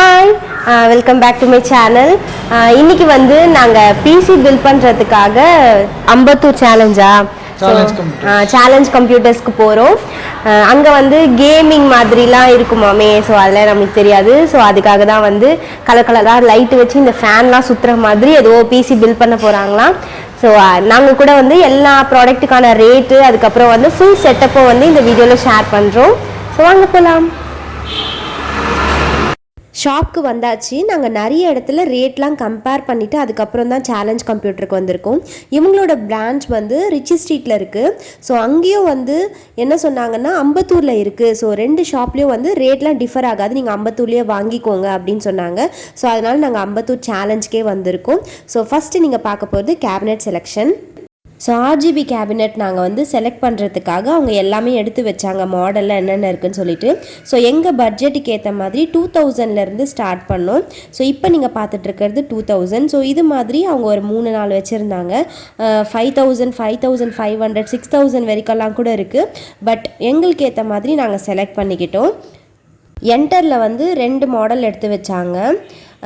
Hi, welcome back to my channel. இன்னைக்கு வந்து நாங்க PC build பண்றதுக்காக அம்பத்தூர் சேலஞ்ச் கம்ப்யூட்டர்ஸ்க்கு போறோம். அங்க வந்து கேமிங் மாதிரிலாம் இருக்குமாமே, ஸோ அதெல்லாம் நமக்கு தெரியாது. ஸோ அதுக்காக தான் வந்து கலர் கலராக லைட் வச்சு இந்த ஃபேன்லாம் சுற்றுற மாதிரி ஏதோ பிசி பில்ட் பண்ண போகிறாங்களாம். ஸோ நாங்கள் கூட வந்து எல்லா ப்ராடக்ட்டுக்கான ரேட்டு அதுக்கப்புறம் வந்து ஃபுல் செட்டப்பை வந்து இந்த வீடியோவில் ஷேர் பண்ணுறோம். ஸோ வாங்க போகலாம். ஷாப்க்கு வந்தாச்சு. நாங்கள் நிறைய இடத்துல ரேட்லாம் கம்பேர் பண்ணிவிட்டு அதுக்கப்புறம் தான் சேலஞ்ச் கம்ப்யூட்டருக்கு வந்திருக்கோம். இவங்களோட பிரான்ச் வந்து ரிச்சி ஸ்ட்ரீட்டில் இருக்குது. ஸோ அங்கேயும் வந்து என்ன சொன்னாங்கன்னா அம்பத்தூரில் இருக்குது. ஸோ 2 ஷாப்லேயும் வந்து ரேட்லாம் டிஃபர் ஆகாது, நீங்கள் அம்பத்தூர்லேயே வாங்கிக்கோங்க அப்படின்னு சொன்னாங்க. ஸோ அதனால் நாங்கள் அம்பத்தூர் சேலஞ்சுக்கே வந்திருக்கோம். ஸோ ஃபஸ்ட்டு நீங்கள் பார்க்க போகிறது cabinet selection. So RGB cabinet நாங்கள் வந்து செலக்ட் பண்ணுறதுக்காக அவங்க எல்லாமே எடுத்து வச்சாங்க, மாடலில் என்னென்ன இருக்குதுன்னு சொல்லிட்டு. ஸோ எங்கள் பட்ஜெட்டுக்கு ஏற்ற மாதிரி 2000லேருந்து ஸ்டார்ட் பண்ணோம். ஸோ இப்போ நீங்கள் பார்த்துட்ருக்கிறது 2000. ஸோ இது மாதிரி அவங்க ஒரு 3-4 வச்சுருந்தாங்க. 5000, 5500, 6000 வரைக்கெல்லாம் கூட இருக்குது. பட் எங்களுக்கு ஏற்ற மாதிரி நாங்கள் செலக்ட் பண்ணிக்கிட்டோம். என்டரில் வந்து 2 மாடல் எடுத்து வச்சாங்க.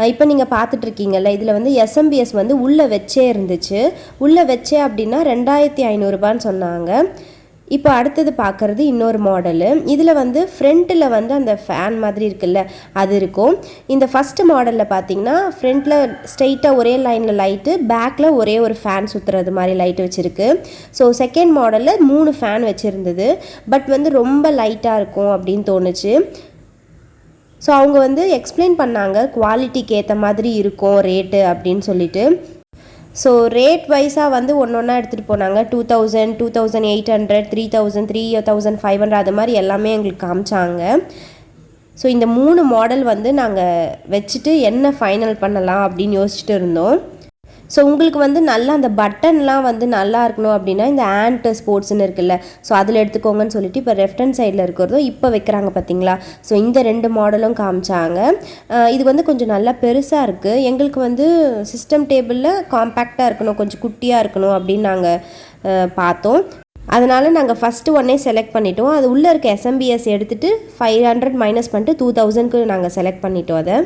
இப்போ நீங்கள் பார்த்துட்ருக்கீங்கல்ல, இதில் வந்து எஸ்எம்பிஎஸ் வந்து உள்ளே வச்சே இருந்துச்சு. உள்ளே வச்சே அப்படின்னா 2500 சொன்னாங்க. இப்போ அடுத்தது பார்க்குறது இன்னொரு மாடலு. இதில் வந்து ஃப்ரண்ட்டில் வந்து அந்த ஃபேன் மாதிரி இருக்குல்ல அது இருக்கும். இந்த ஃபஸ்ட்டு மாடலில் பார்த்தீங்கன்னா ஃப்ரண்ட்டில் ஸ்ட்ரெயிட்டாக ஒரே லைனில் லைட்டு, பேக்கில் ஒரே ஒரு ஃபேன் சுற்றுறது மாதிரி லைட்டு வச்சுருக்கு. ஸோ செகண்ட் மாடலில் 3 ஃபேன் வச்சுருந்தது. பட் வந்து ரொம்ப லைட்டாக இருக்கும் அப்படின்னு தோணுச்சு. ஸோ அவங்க வந்து எக்ஸ்பிளைன் பண்ணாங்க குவாலிட்டிக்கு ஏற்ற மாதிரி இருக்கும் ரேட்டு அப்படின்னு சொல்லிட்டு. ஸோ ரேட் வைஸாக வந்து ஒன்றா எடுத்துகிட்டு போனாங்க. 2000, 2800, 3000, 3500 அது மாதிரி எல்லாமே எங்களுக்கு காமிச்சாங்க. ஸோ இந்த 3 மாடல் வந்து நாங்கள் வச்சுட்டு என்ன ஃபைனல் பண்ணலாம் அப்படின்னு யோசிச்சுட்டு இருந்தோம். ஸோ உங்களுக்கு வந்து நல்லா அந்த பட்டன்லாம் வந்து நல்லா இருக்கணும் அப்படின்னா இந்த ஆண்ட் ஸ்போர்ட்ஸ்னு இருக்குல்ல, ஸோ அதில் எடுத்துக்கோங்கன்னு சொல்லிட்டு இப்போ லெஃப்ட் ஹேண்ட் சைடில் இருக்கிறதும் இப்போ வைக்கிறாங்க பார்த்தீங்களா. ஸோ இந்த 2 மாடலும் காமிச்சாங்க. இது வந்து கொஞ்சம் நல்லா பெருசாக இருக்குது. எங்களுக்கு வந்து சிஸ்டம் டேபிளில் காம்பேக்டாக இருக்கணும், கொஞ்சம் குட்டியாக இருக்கணும் அப்படின்னு நாங்கள் பார்த்தோம். அதனால் நாங்கள் ஃபஸ்ட்டு ஒன்னே செலக்ட் பண்ணிட்டோம். அது உள்ளே இருக்க எஸ்எம்பிஎஸ் எடுத்துகிட்டு 500 மைனஸ் பண்ணிட்டு 2000க்கு நாங்கள் செலக்ட் பண்ணிட்டோம் அதை.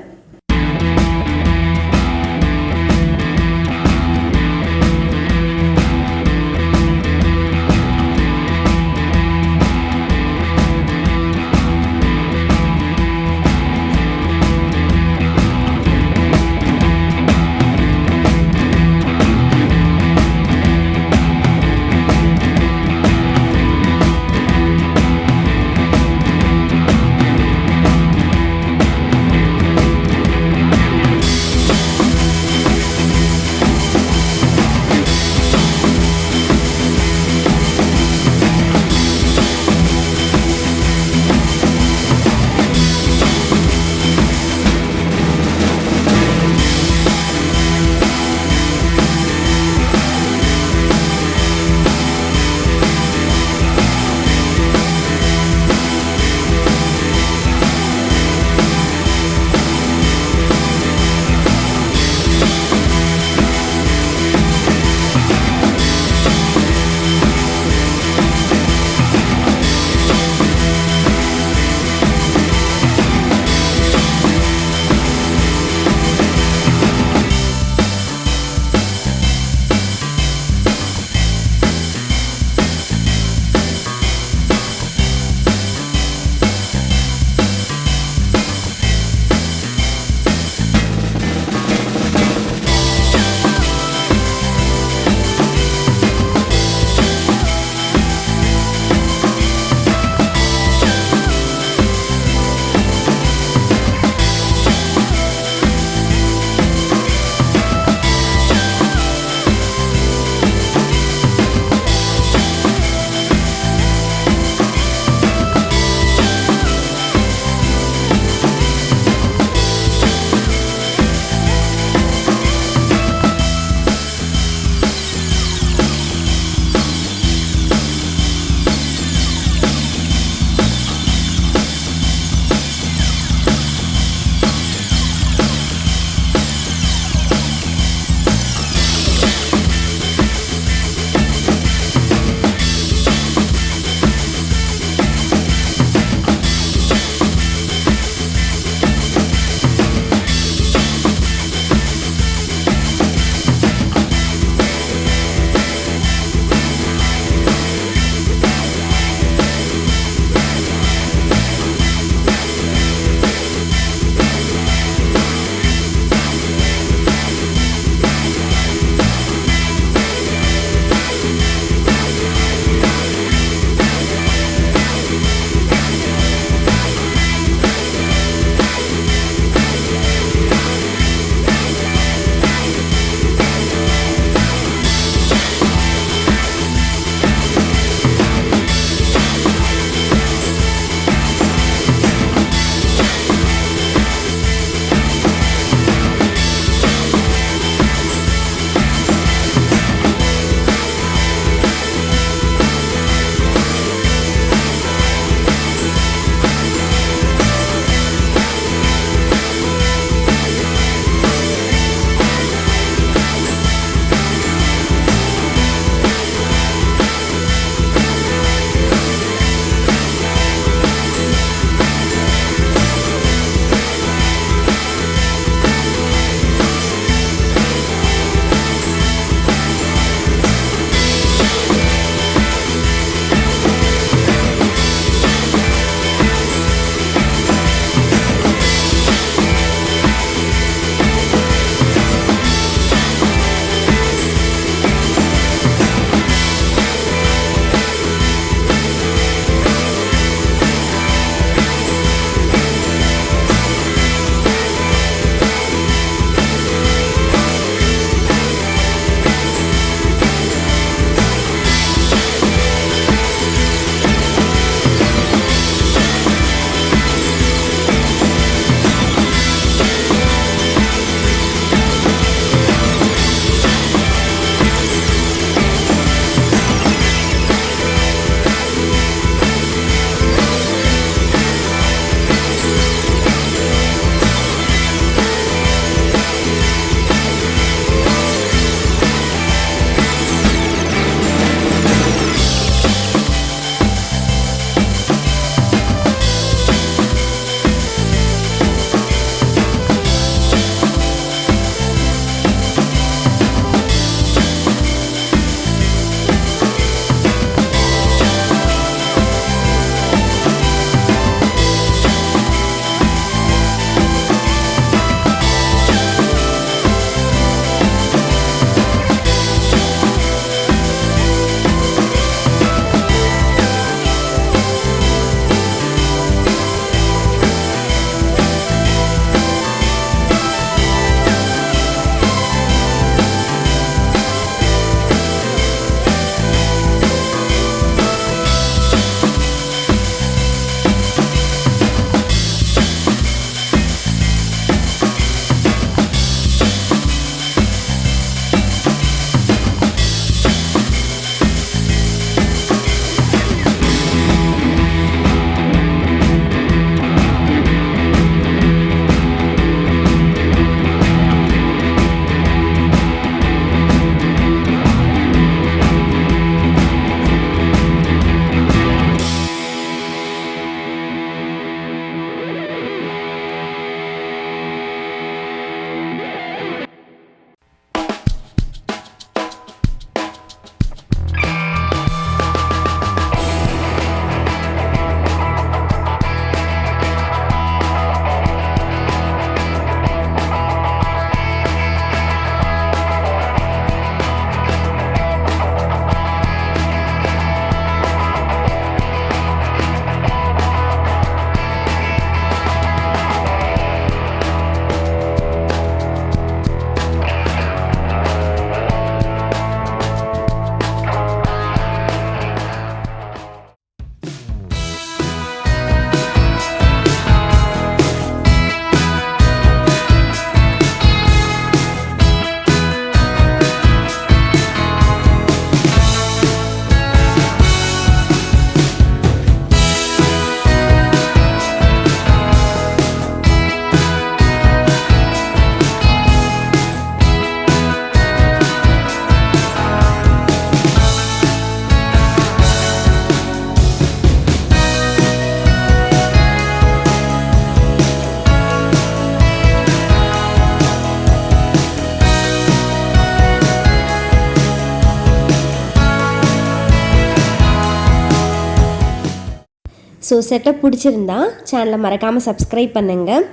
ஸோ செட்டப் பிடிச்சிருந்தா சேனலை மறக்காமல் சப்ஸ்கிரைப் பண்ணுங்கள்.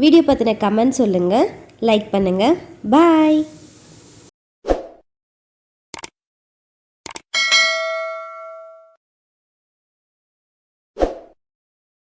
வீடியோ பற்றின கமெண்ட் சொல்லுங்கள், லைக் பண்ணுங்கள். பாய்.